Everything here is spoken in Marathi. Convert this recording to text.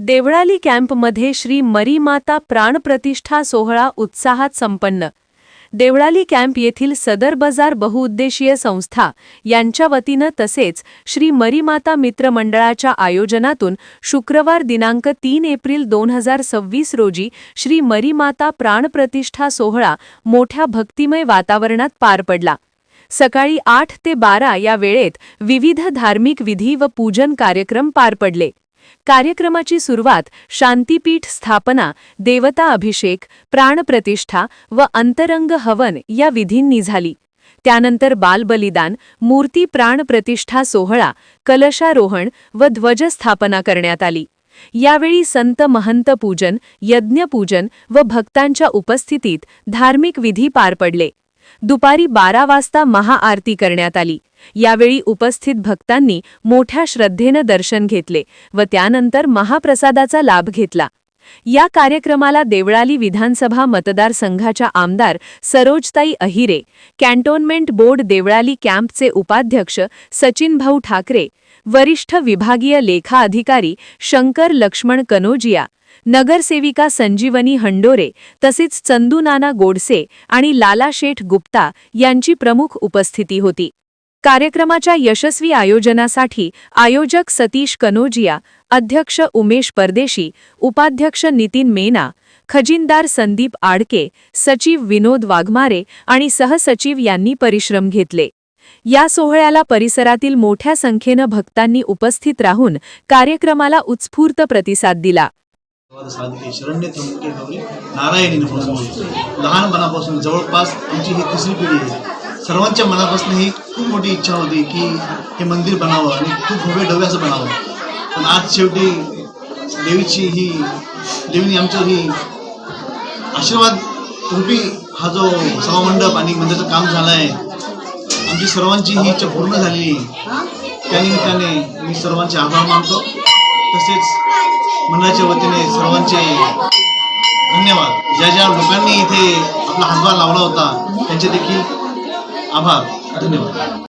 देवळाली कॅम्पमध्ये श्री मरीमाता प्राणप्रतिष्ठा सोहळा उत्साहात संपन्न। देवळाली कॅम्प येथील सदर बाजार बहुउद्देशीय संस्था यांच्या वतीनं तसेच श्री मरीमाता मित्र मंडळाच्या आयोजनातून शुक्रवार दिनांक 3 एप्रिल 2026 रोजी श्री मरीमाता प्राणप्रतिष्ठा सोहळा मोठ्या भक्तिमय वातावरणात पार पडला। सकाळी 8 ते 12 या वेळेत विविध धार्मिक विधी व पूजन कार्यक्रम पार पडले। कार्यक्रमाची सुरुवात शांतिपीठ स्थापना, देवता अभिषेक, प्राणप्रतिष्ठा व अंतरंग हवन या विधींनी झाली। त्यानंतर बालबलिदान, मूर्ती प्राणप्रतिष्ठा सोहळा, कलशारोहण व ध्वजस्थापना करण्यात आली। यावेळी संत महंत पूजन, यज्ञपूजन व भक्तांच्या उपस्थितीत धार्मिक विधी पार पडले। दुपारी 12 वाजता महाआरती करण्यात आली। यावेळी उपस्थित भक्तांनी मोठ्या श्रद्धेने दर्शन घेतले व त्यानंतर महाप्रसादाचा लाभ घेतला। या कार्यक्रमाला देवळाली विधानसभा मतदारसंघाच्या आमदार सरोजताई अहिरे, कॅन्टोन्मेंट बोर्ड देवळाली कॅम्पचे उपाध्यक्ष सचिन भाऊ ठाकरे, वरिष्ठ विभागीय लेखा अधिकारी शंकर लक्ष्मण कनोजिया, नगरसेविका संजीवनी हंडोरे तसेच चंदू नाना गोडसे आणि लाला शेठ गुप्ता यांची प्रमुख उपस्थिती होती। कार्यक्रमाच्या यशस्वी आयोजनासाठी आयोजक सतीश कनोजिया, अध्यक्ष उमेश परदेशी, उपाध्यक्ष नितीन मेना, खजिनदार संदीप आडके, सचिव विनोद वाघमारे आणि सहसचिव यांनी परिश्रम घेतले। या सोहळ्याला परिसरातील मोठ्या संख्येने भक्तांनी उपस्थित राहून कार्यक्रमाला उत्स्फूर्त प्रतिसाद दिला। शरण्य त्र्यंबके गौरी नारायणी नमोस्तुते। लहानपणापासून जवळपास आमची ही तिसरी पिढी आहे। सर्वांच्या मनापासून ही खूप मोठी इच्छा होती की हे मंदिर बनावं आणि खूप भव्य ढव्य असं बनावं, पण आज शेवटी देवीने आमच्यावर ही आशीर्वाद रूपी हा जो सभामंडप आणि मंदिराचं काम झालं आहे, आमची सर्वांची ही इच्छा पूर्ण झाली। त्यानिमित्ताने मी सर्वांचे आभार मानतो। तसेच मंडळाच्या वतीने सर्वांचे धन्यवाद। ज्या ज्या लोकांनी इथे आपला हातभार लावला होता त्यांचे देखील आभार, धन्यवाद।